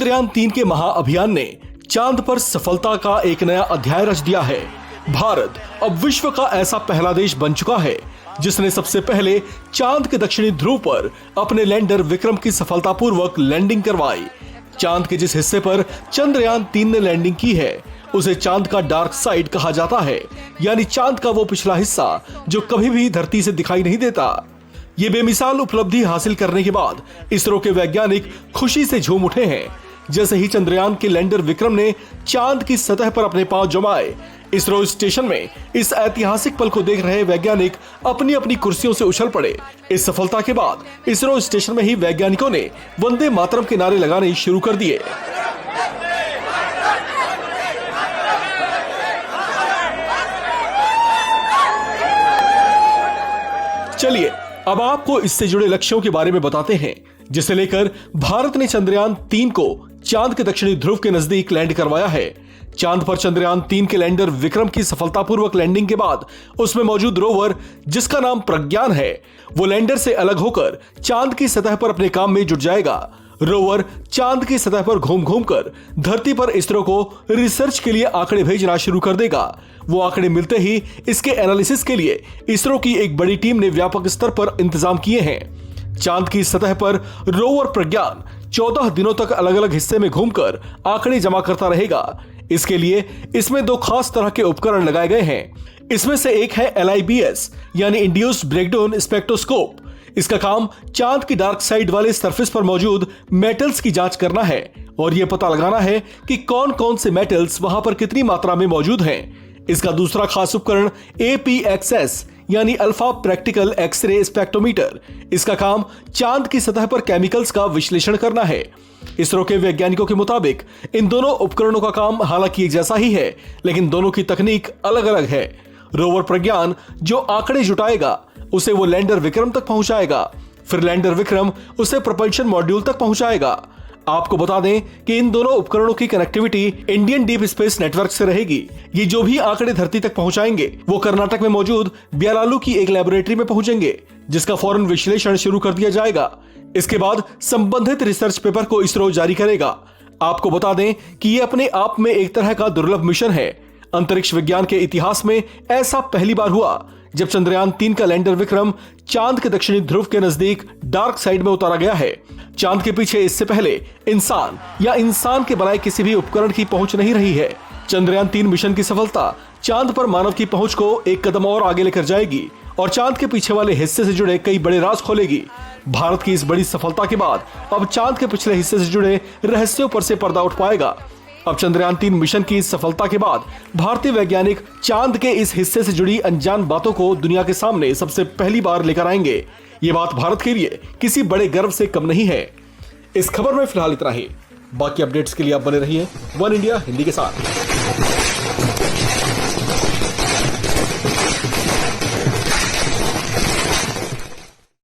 चंद्रयान-3 के महाअभियान ने चांद पर सफलता का एक नया अध्याय रच दिया है। भारत अब विश्व का ऐसा पहला देश बन चुका है जिसने सबसे पहले चांद के दक्षिणी ध्रुव पर अपने लैंडर विक्रम की सफलतापूर्वक लैंडिंग करवाई। चांद के जिस हिस्से पर चंद्रयान-3 ने लैंडिंग की है उसे चांद का डार्क साइड कहा जाता है, यानी चांद का वो पिछला हिस्सा जो कभी भी धरती से दिखाई नहीं देता। ये बेमिसाल उपलब्धि हासिल करने के बाद इसरो के वैज्ञानिक खुशी से झूम उठे हैं। जैसे ही चंद्रयान के लैंडर विक्रम ने चांद की सतह पर अपने पांव जमाए, इसरो स्टेशन में इस ऐतिहासिक पल को देख रहे वैज्ञानिक अपनी अपनी कुर्सियों से उछल पड़े। इस सफलता के बाद इसरो स्टेशन में ही वैज्ञानिकों ने वंदे मातरम के नारे लगाने शुरू कर दिए। चलिए अब आपको इससे जुड़े लक्ष्यों के बारे में बताते हैं, जिसे लेकर भारत ने चंद्रयान-3 को चांद के दक्षिणी ध्रुव के नजदीक लैंड करवाया है। चांद पर चंद्रयान-3 के लैंडर विक्रम की सफलतापूर्वक लैंडिंग के बाद उसमें मौजूद रोवर, जिसका नाम प्रज्ञान है, वो लैंडर से अलग होकर चांद की सतह पर अपने काम में जुट जाएगा। रोवर चांद की सतह पर घूम घूम कर धरती पर इसरो को रिसर्च के लिए आंकड़े भेजना शुरू कर देगा। वो आंकड़े मिलते ही इसके एनालिसिस के लिए इसरो की एक बड़ी टीम ने व्यापक स्तर पर इंतजाम किए हैं। चांद की सतह पर रोवर प्रज्ञान 14 दिनों तक अलग अलग हिस्से में घूमकर आंकड़े जमा करता रहेगा। इसके लिए इसमें 2 खास तरह के उपकरण लगाए गए हैं। इसमें से एक है LIBS यानी इंड्यूस्ड ब्रेकडाउन स्पेक्ट्रोस्कोप। इसका काम चांद की डार्क साइड वाले सरफेस पर मौजूद मेटल्स की जांच करना है और यह पता लगाना है कि कौन कौन से मेटल्स वहां पर कितनी मात्रा में मौजूद हैं। इसका दूसरा खास उपकरण APXS यानी अल्फा प्रैक्टिकल एक्सरे स्पेक्ट्रोमीटर। इसका काम चांद की सतह पर केमिकल्स का विश्लेषण करना है। इसरो के वैज्ञानिकों के मुताबिक इन दोनों उपकरणों का काम हालांकि एक जैसा ही है, लेकिन दोनों की तकनीक अलग अलग है। रोवर प्रज्ञान जो आंकड़े जुटाएगा उसे वो लैंडर विक्रम तक पहुंचाएगा, फिर लैंडर विक्रम उसे प्रोपल्शन मॉड्यूल तक पहुंचाएगा। आपको बता दें कि इन दोनों उपकरणों की connectivity Indian deep space network से रहेगी। ये जो भी आंकड़े धरती तक पहुंचाएंगे वो कर्नाटक में मौजूद ब्यालालू की एक लेबोरेटरी में पहुंचेंगे, जिसका फौरन विश्लेषण शुरू कर दिया जाएगा। इसके बाद संबंधित रिसर्च पेपर को इसरो जारी करेगा। आपको बता दें कि ये अपने आप में एक तरह का दुर्लभ मिशन है। अंतरिक्ष विज्ञान के इतिहास में ऐसा पहली बार हुआ जब चंद्रयान-3 का लैंडर विक्रम चांद के दक्षिणी ध्रुव के नजदीक डार्क साइड में उतारा गया है। चांद के पीछे इससे पहले इंसान या इंसान के बनाए किसी भी उपकरण की पहुंच नहीं रही है। चंद्रयान-3 मिशन की सफलता चांद पर मानव की पहुंच को एक कदम और आगे लेकर जाएगी और चांद के पीछे वाले हिस्से से जुड़े कई बड़े राज खोलेगी। भारत की इस बड़ी सफलता के बाद अब चांद के पिछले हिस्से से जुड़े रहस्यों पर से पर्दा उठ पाएगा। अब चंद्रयान-3 मिशन की इस सफलता के बाद भारतीय वैज्ञानिक चांद के इस हिस्से से जुड़ी अनजान बातों को दुनिया के सामने सबसे पहली बार लेकर आएंगे। ये बात भारत के लिए किसी बड़े गर्व से कम नहीं है। इस खबर में फिलहाल इतना ही। बाकी अपडेट्स के लिए आप बने रहिए वन इंडिया हिंदी के साथ।